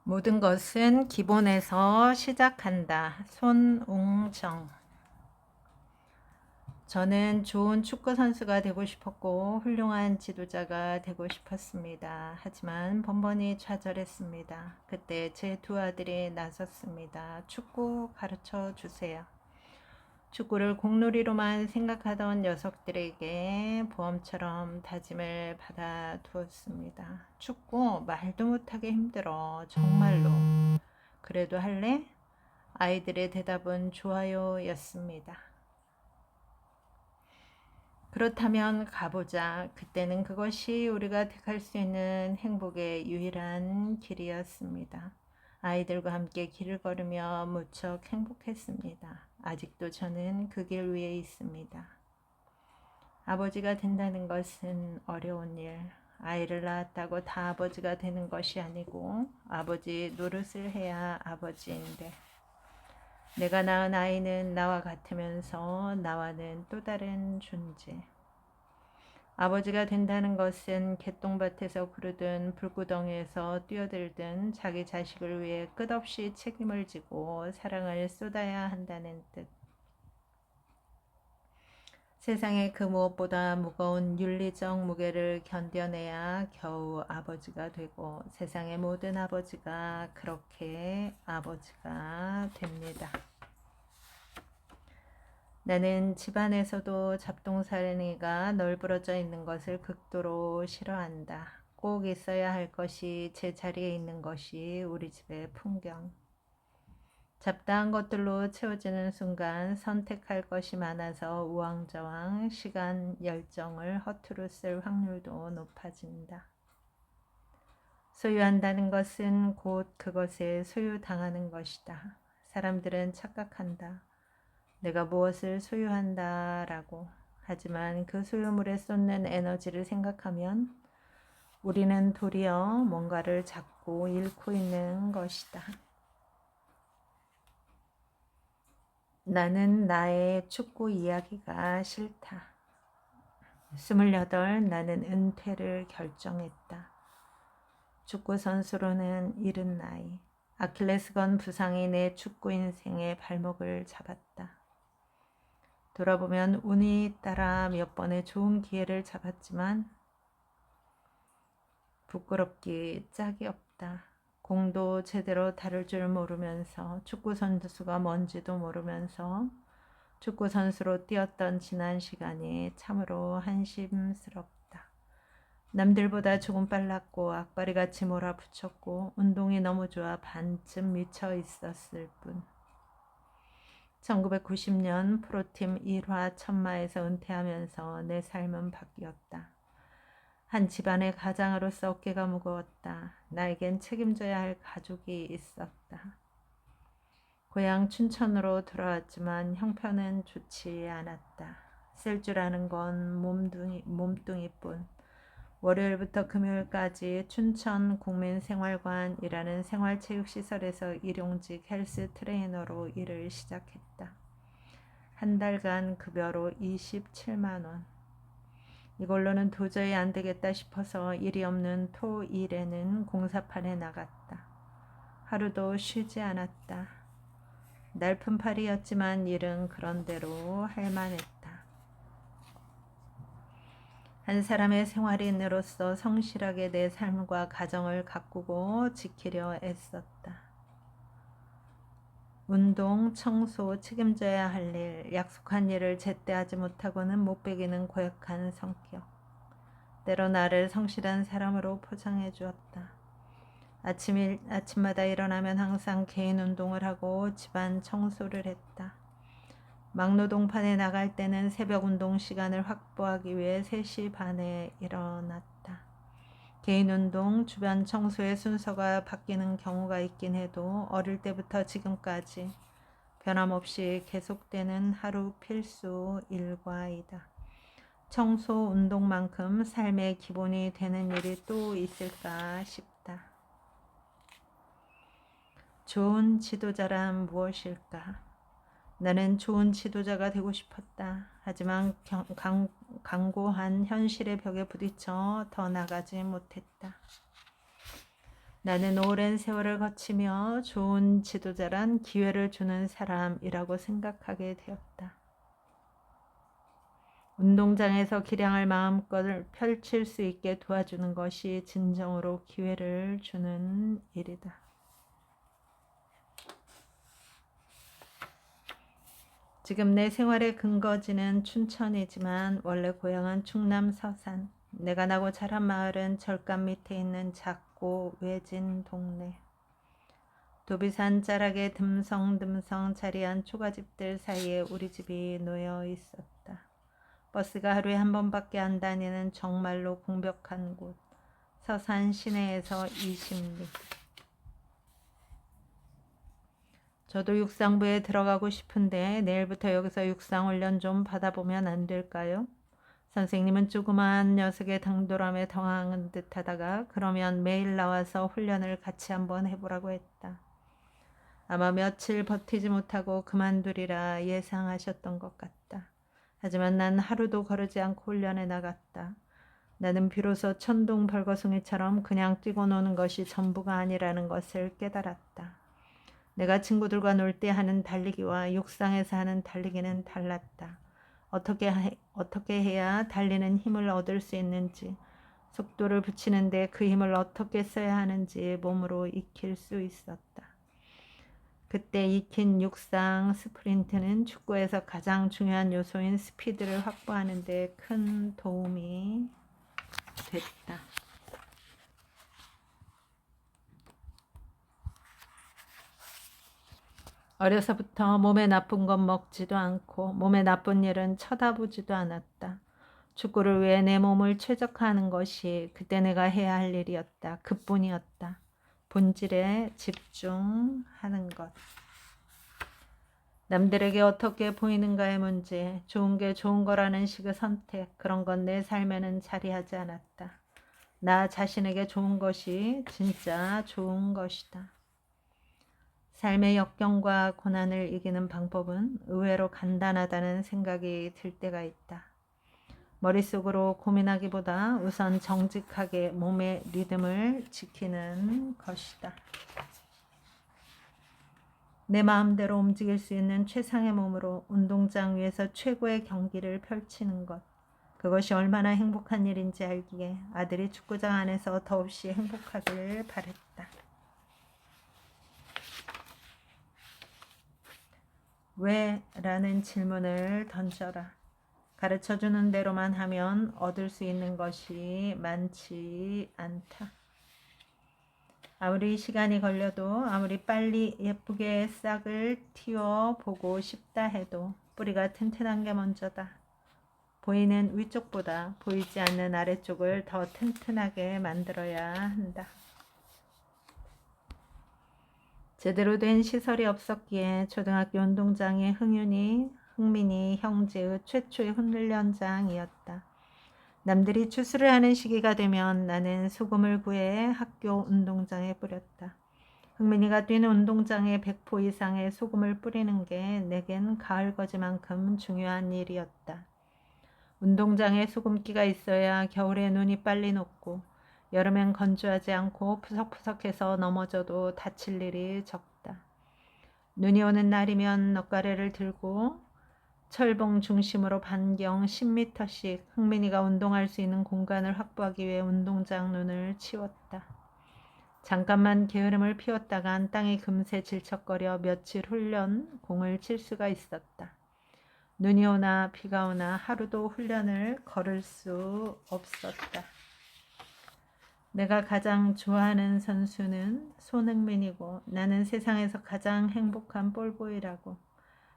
모든 것은 기본에서 시작한다. 손웅정. 저는 좋은 축구 선수가 되고 싶었고 훌륭한 지도자가 되고 싶었습니다. 하지만 번번이 좌절했습니다. 그때 제 두 아들이 나섰습니다. 축구 가르쳐 주세요. 축구를 공놀이로만 생각하던 녀석들에게 보험처럼 다짐을 받아두었습니다. 축구 말도 못하게 힘들어. 정말로. 그래도 할래? 아이들의 대답은 좋아요였습니다. 그렇다면 가보자. 그때는 그것이 우리가 택할 수 있는 행복의 유일한 길이었습니다. 아이들과 함께 길을 걸으며 무척 행복했습니다. 아직도 저는 그 길 위에 있습니다. 아버지가 된다는 것은 어려운 일. 아이를 낳았다고 다 아버지가 되는 것이 아니고 아버지 노릇을 해야 아버지인데, 내가 낳은 아이는 나와 같으면서 나와는 또 다른 존재. 아버지가 된다는 것은 개똥밭에서 구르든 불구덩이에서 뛰어들든 자기 자식을 위해 끝없이 책임을 지고 사랑을 쏟아야 한다는 뜻. 세상의 그 무엇보다 무거운 윤리적 무게를 견뎌내야 겨우 아버지가 되고, 세상의 모든 아버지가 그렇게 아버지가 됩니다. 나는 집안에서도 잡동사니가 널브러져 있는 것을 극도로 싫어한다. 꼭 있어야 할 것이 제 자리에 있는 것이 우리 집의 풍경. 잡다한 것들로 채워지는 순간 선택할 것이 많아서 우왕좌왕 시간, 열정을 허투루 쓸 확률도 높아진다. 소유한다는 것은 곧 그것에 소유당하는 것이다. 사람들은 착각한다. 내가 무엇을 소유한다라고. 하지만 그 소유물에 쏟는 에너지를 생각하면 우리는 도리어 뭔가를 잡고 잃고 있는 것이다. 나는 나의 축구 이야기가 싫다. 28, 나는 은퇴를 결정했다. 축구 선수로는 이른 나이. 아킬레스건 부상이 내 축구 인생의 발목을 잡았다. 돌아보면 운이 따라 몇 번의 좋은 기회를 잡았지만 부끄럽기 짝이 없다. 공도 제대로 다룰 줄 모르면서, 축구 선수가 뭔지도 모르면서 축구 선수로 뛰었던 지난 시간이 참으로 한심스럽다. 남들보다 조금 빨랐고 악바리같이 몰아붙였고 운동이 너무 좋아 반쯤 미쳐 있었을 뿐. 1990년 프로팀 1화 천마에서 은퇴하면서 내 삶은 바뀌었다. 한 집안의 가장으로서 어깨가 무거웠다. 나에겐 책임져야 할 가족이 있었다. 고향 춘천으로 돌아왔지만 형편은 좋지 않았다. 쓸 줄 아는 건 몸뚱이뿐. 월요일부터 금요일까지 춘천 국민생활관이라는 생활체육시설에서 일용직 헬스 트레이너로 일을 시작했다. 한 달간 급여로 27만 원. 이걸로는 도저히 안 되겠다 싶어서 일이 없는 토일에는 공사판에 나갔다. 하루도 쉬지 않았다. 날품팔이였지만 일은 그런대로 할만했다. 한 사람의 생활인으로서 성실하게 내 삶과 가정을 가꾸고 지키려 애썼다. 운동, 청소, 책임져야 할 일, 약속한 일을 제때 하지 못하고는 못 배기는 고약한 성격. 때로 나를 성실한 사람으로 포장해 주었다. 아침마다 일어나면 항상 개인 운동을 하고 집안 청소를 했다. 막노동판에 나갈 때는 새벽 운동 시간을 확보하기 위해 3시 반에 일어났다. 개인 운동, 주변 청소의 순서가 바뀌는 경우가 있긴 해도 어릴 때부터 지금까지 변함없이 계속되는 하루 필수 일과이다. 청소 운동만큼 삶의 기본이 되는 일이 또 있을까 싶다. 좋은 지도자란 무엇일까? 나는 좋은 지도자가 되고 싶었다. 하지만 강고한 현실의 벽에 부딪혀 더 나가지 못했다. 나는 오랜 세월을 거치며 좋은 지도자란 기회를 주는 사람이라고 생각하게 되었다. 운동장에서 기량을 마음껏 펼칠 수 있게 도와주는 것이 진정으로 기회를 주는 일이다. 지금 내 생활의 근거지는 춘천이지만 원래 고향은 충남 서산. 내가 나고 자란 마을은 절간 밑에 있는 작고 외진 동네. 도비산 자락에 듬성듬성 자리한 초가집들 사이에 우리 집이 놓여 있었다. 버스가 하루에 한 번밖에 안 다니는 정말로 공벽한 곳. 서산 시내에서 20리. 저도 육상부에 들어가고 싶은데 내일부터 여기서 육상훈련 좀 받아보면 안 될까요? 선생님은 조그마한 녀석의 당돌함에 당황한 듯 하다가 그러면 매일 나와서 훈련을 같이 한번 해보라고 했다. 아마 며칠 버티지 못하고 그만두리라 예상하셨던 것 같다. 하지만 난 하루도 거르지 않고 훈련에 나갔다. 나는 비로소 천둥 벌거숭이처럼 그냥 뛰고 노는 것이 전부가 아니라는 것을 깨달았다. 내가 친구들과 놀 때 하는 달리기와 육상에서 하는 달리기는 달랐다. 어떻게 해야 달리는 힘을 얻을 수 있는지, 속도를 붙이는데 그 힘을 어떻게 써야 하는지 몸으로 익힐 수 있었다. 그때 익힌 육상 스프린트는 축구에서 가장 중요한 요소인 스피드를 확보하는 데 큰 도움이 됐다. 어려서부터 몸에 나쁜 건 먹지도 않고 몸에 나쁜 일은 쳐다보지도 않았다. 축구를 위해 내 몸을 최적화하는 것이 그때 내가 해야 할 일이었다. 그뿐이었다. 본질에 집중하는 것. 남들에게 어떻게 보이는가의 문제, 좋은 게 좋은 거라는 식의 선택, 그런 건 내 삶에는 자리하지 않았다. 나 자신에게 좋은 것이 진짜 좋은 것이다. 삶의 역경과 고난을 이기는 방법은 의외로 간단하다는 생각이 들 때가 있다. 머릿속으로 고민하기보다 우선 정직하게 몸의 리듬을 지키는 것이다. 내 마음대로 움직일 수 있는 최상의 몸으로 운동장 위에서 최고의 경기를 펼치는 것. 그것이 얼마나 행복한 일인지 알기에 아들이 축구장 안에서 더없이 행복하길 바랬다. 왜? 라는 질문을 던져라. 가르쳐주는 대로만 하면 얻을 수 있는 것이 많지 않다. 아무리 시간이 걸려도 아무리 빨리 예쁘게 싹을 틔워보고 싶다 해도 뿌리가 튼튼한 게 먼저다. 보이는 위쪽보다 보이지 않는 아래쪽을 더 튼튼하게 만들어야 한다. 제대로 된 시설이 없었기에 초등학교 운동장이 흥민이 형제의 최초의 훈련장이었다. 남들이 추수를 하는 시기가 되면 나는 소금을 구해 학교 운동장에 뿌렸다. 흥민이가 뛰는 운동장에 100포 이상의 소금을 뿌리는 게 내겐 가을거지만큼 중요한 일이었다. 운동장에 소금기가 있어야 겨울에 눈이 빨리 녹고 여름엔 건조하지 않고 푸석푸석해서 넘어져도 다칠 일이 적다. 눈이 오는 날이면 넉가래를 들고 철봉 중심으로 반경 10m씩 흥민이가 운동할 수 있는 공간을 확보하기 위해 운동장 눈을 치웠다. 잠깐만 게으름을 피웠다간 땅이 금세 질척거려 며칠 훈련 공을 칠 수가 있었다. 눈이 오나 비가 오나 하루도 훈련을 거를 수 없었다. 내가 가장 좋아하는 선수는 손흥민이고 나는 세상에서 가장 행복한 볼보이라고.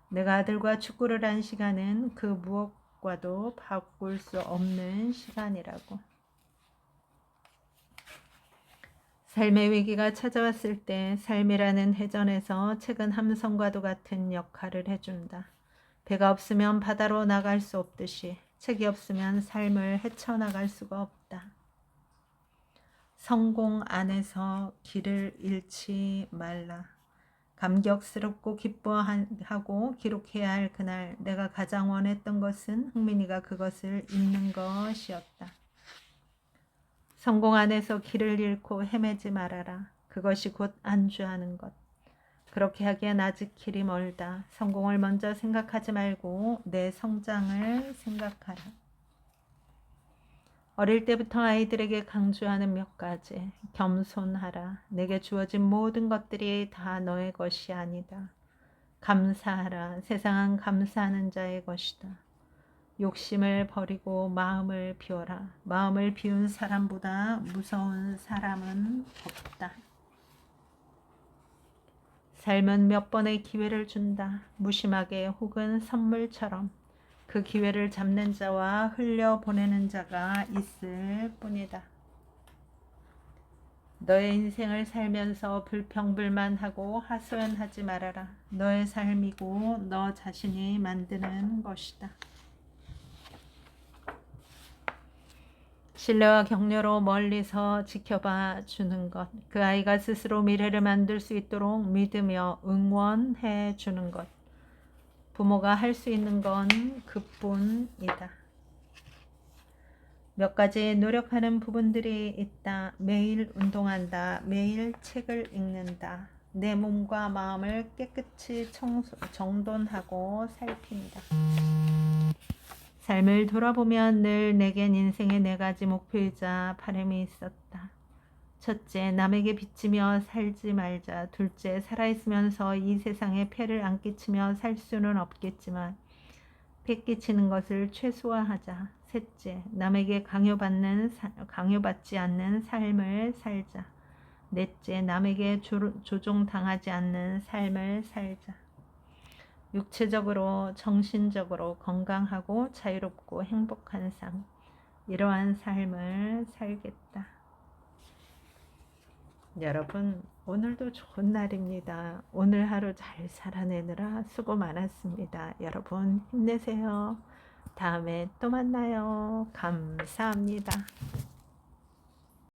내가 아들과 축구를 한 시간은 그 무엇과도 바꿀 수 없는 시간이라고. 삶의 위기가 찾아왔을 때 삶이라는 해전에서 책은 함성과도 같은 역할을 해준다. 배가 없으면 바다로 나갈 수 없듯이 책이 없으면 삶을 헤쳐나갈 수가 없다. 성공 안에서 길을 잃지 말라. 감격스럽고 기뻐하고 기록해야 할 그날 내가 가장 원했던 것은 흥민이가 그것을 읽는 것이었다. 성공 안에서 길을 잃고 헤매지 말아라. 그것이 곧 안주하는 것. 그렇게 하기엔 아직 길이 멀다. 성공을 먼저 생각하지 말고 내 성장을 생각하라. 어릴 때부터 아이들에게 강조하는 몇 가지. 겸손하라. 내게 주어진 모든 것들이 다 너의 것이 아니다. 감사하라. 세상은 감사하는 자의 것이다. 욕심을 버리고 마음을 비워라. 마음을 비운 사람보다 무서운 사람은 없다. 삶은 몇 번의 기회를 준다. 무심하게 혹은 선물처럼 그 기회를 잡는 자와 흘려보내는 자가 있을 뿐이다. 너의 인생을 살면서 불평불만하고 하소연하지 말아라. 너의 삶이고 너 자신이 만드는 것이다. 신뢰와 격려로 멀리서 지켜봐 주는 것. 그 아이가 스스로 미래를 만들 수 있도록 믿으며 응원해 주는 것. 부모가 할 수 있는 건 그뿐이다. 몇 가지 노력하는 부분들이 있다. 매일 운동한다. 매일 책을 읽는다. 내 몸과 마음을 깨끗이 정돈하고 살핀다. 삶을 돌아보면 늘 내겐 인생의 4가지 목표이자 바람이 있었다. 첫째, 남에게 빚지며 살지 말자. 둘째, 살아있으면서 이 세상에 폐를 안 끼치며 살 수는 없겠지만 폐 끼치는 것을 최소화하자. 셋째, 남에게 강요받지 않는 삶을 살자. 넷째, 남에게 조종당하지 않는 삶을 살자. 육체적으로 정신적으로 건강하고 자유롭고 행복한 삶, 이러한 삶을 살겠다. 여러분, 오늘도 좋은 날입니다. 오늘 하루 잘 살아내느라 수고 많았습니다. 여러분 힘내세요. 다음에 또 만나요. 감사합니다.